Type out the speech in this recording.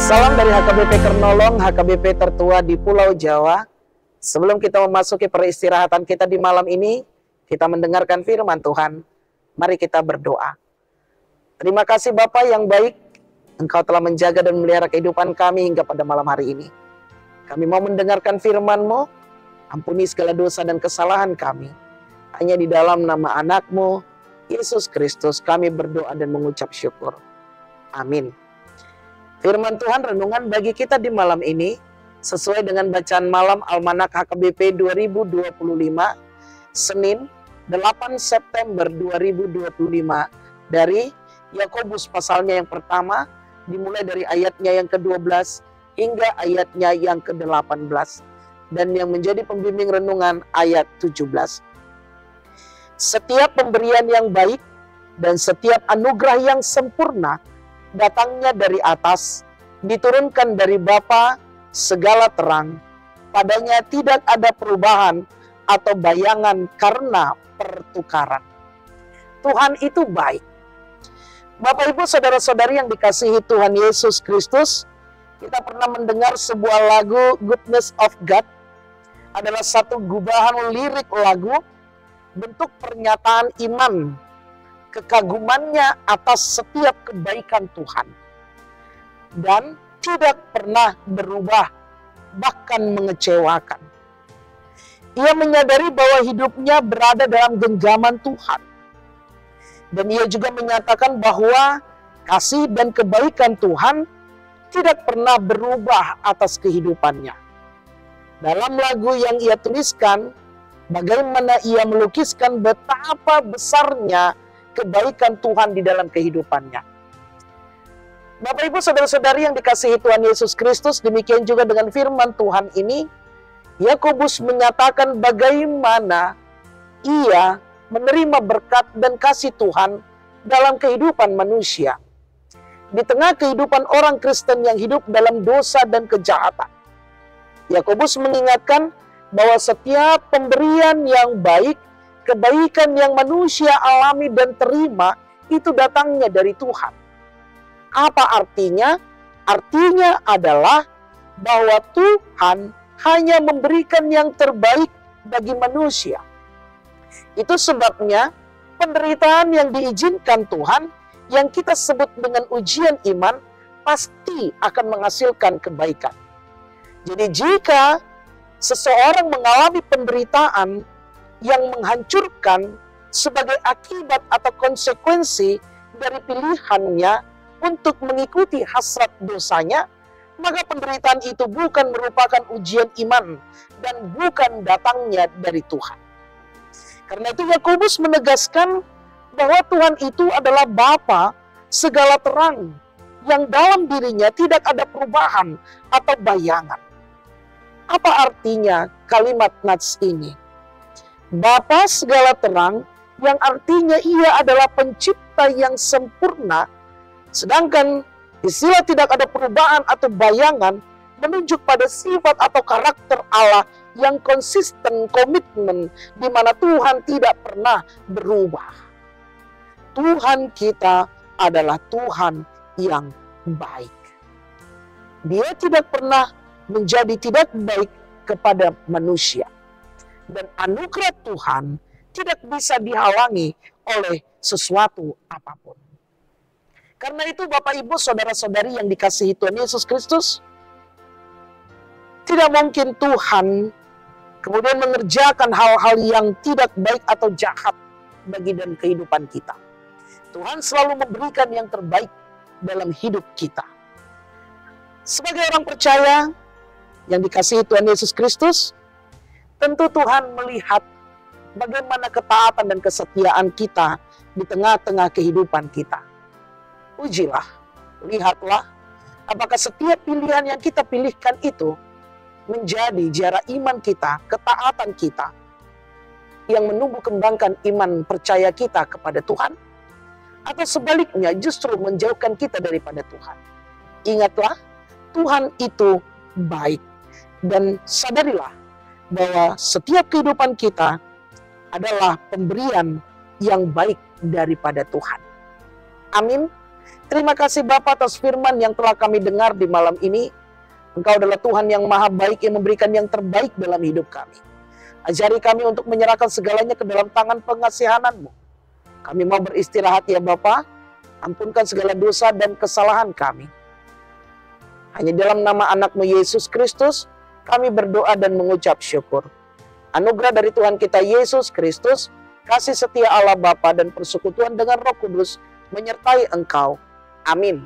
Salam dari HKBP Kernolong, HKBP tertua di Pulau Jawa. Sebelum kita memasuki peristirahatan kita di malam ini, kita mendengarkan firman Tuhan. Mari kita berdoa. Terima kasih Bapa yang baik, Engkau telah menjaga dan memelihara kehidupan kami hingga pada malam hari ini. Kami mau mendengarkan firman-Mu, ampuni segala dosa dan kesalahan kami. Hanya di dalam nama anak-Mu, Yesus Kristus, kami berdoa dan mengucap syukur. Amin. Firman Tuhan renungan bagi kita di malam ini sesuai dengan bacaan malam Almanak HKBP 2025 Senin 8 September 2025 dari Yakobus pasalnya yang pertama dimulai dari ayatnya yang ke-12 hingga ayatnya yang ke-18 dan yang menjadi pembimbing renungan ayat 17. Setiap pemberian yang baik dan setiap anugerah yang sempurna datangnya dari atas, diturunkan dari Bapa segala terang. Padanya tidak ada perubahan atau bayangan karena pertukaran. Tuhan itu baik. Bapak Ibu saudara-saudari yang dikasihi Tuhan Yesus Kristus, kita pernah mendengar sebuah lagu Goodness of God. Adalah satu gubahan lirik lagu, bentuk pernyataan iman, kekagumannya atas setiap kebaikan Tuhan. Dan tidak pernah berubah, bahkan mengecewakan. Ia menyadari bahwa hidupnya berada dalam genggaman Tuhan. Dan ia juga menyatakan bahwa kasih dan kebaikan Tuhan tidak pernah berubah atas kehidupannya. Dalam lagu yang ia tuliskan, bagaimana ia melukiskan betapa besarnya kebaikan Tuhan di dalam kehidupannya. Bapak Ibu saudara-saudari yang dikasihi Tuhan Yesus Kristus, demikian juga dengan firman Tuhan ini, Yakobus menyatakan bagaimana ia menerima berkat dan kasih Tuhan dalam kehidupan manusia. Di tengah kehidupan orang Kristen yang hidup dalam dosa dan kejahatan. Yakobus mengingatkan bahwa setiap pemberian yang baik, kebaikan yang manusia alami dan terima, itu datangnya dari Tuhan. Apa artinya? Artinya adalah bahwa Tuhan hanya memberikan yang terbaik bagi manusia. Itu sebabnya penderitaan yang diizinkan Tuhan, yang kita sebut dengan ujian iman, pasti akan menghasilkan kebaikan. Jadi jika seseorang mengalami penderitaan yang menghancurkan sebagai akibat atau konsekuensi dari pilihannya untuk mengikuti hasrat dosanya, maka penderitaan itu bukan merupakan ujian iman dan bukan datangnya dari Tuhan. Karena itu Yakobus menegaskan bahwa Tuhan itu adalah Bapa segala terang yang dalam dirinya tidak ada perubahan atau bayangan. Apa artinya kalimat nats ini? Bapa segala terang yang artinya ia adalah pencipta yang sempurna, sedangkan istilah tidak ada perubahan atau bayangan menunjuk pada sifat atau karakter Allah yang konsisten, komitmen, di mana Tuhan tidak pernah berubah. Tuhan kita adalah Tuhan yang baik. Dia tidak pernah menjadi tidak baik kepada manusia. Dan anugerah Tuhan tidak bisa dihalangi oleh sesuatu apapun. Karena itu Bapak Ibu saudara-saudari yang dikasihi Tuhan Yesus Kristus, tidak mungkin Tuhan kemudian mengerjakan hal-hal yang tidak baik atau jahat bagi dan kehidupan kita. Tuhan selalu memberikan yang terbaik dalam hidup kita. Sebagai orang percaya yang dikasihi Tuhan Yesus Kristus, tentu Tuhan melihat bagaimana ketaatan dan kesetiaan kita di tengah-tengah kehidupan kita. Ujilah, lihatlah, apakah setiap pilihan yang kita pilihkan itu menjadi jara iman kita, ketaatan kita, yang menumbuh kembangkan iman percaya kita kepada Tuhan, atau sebaliknya justru menjauhkan kita daripada Tuhan. Ingatlah, Tuhan itu baik. Dan sadarilah bahwa setiap kehidupan kita adalah pemberian yang baik daripada Tuhan. Amin. Terima kasih Bapa atas firman yang telah kami dengar di malam ini. Engkau adalah Tuhan yang maha baik yang memberikan yang terbaik dalam hidup kami. Ajari kami untuk menyerahkan segalanya ke dalam tangan pengasihan-Mu. Kami mau beristirahat ya Bapa. Ampunkan segala dosa dan kesalahan kami. Hanya dalam nama anak-Mu Yesus Kristus, kami berdoa dan mengucap syukur. Anugerah dari Tuhan kita Yesus Kristus, kasih setia Allah Bapa dan persekutuan dengan Roh Kudus menyertai engkau. Amin.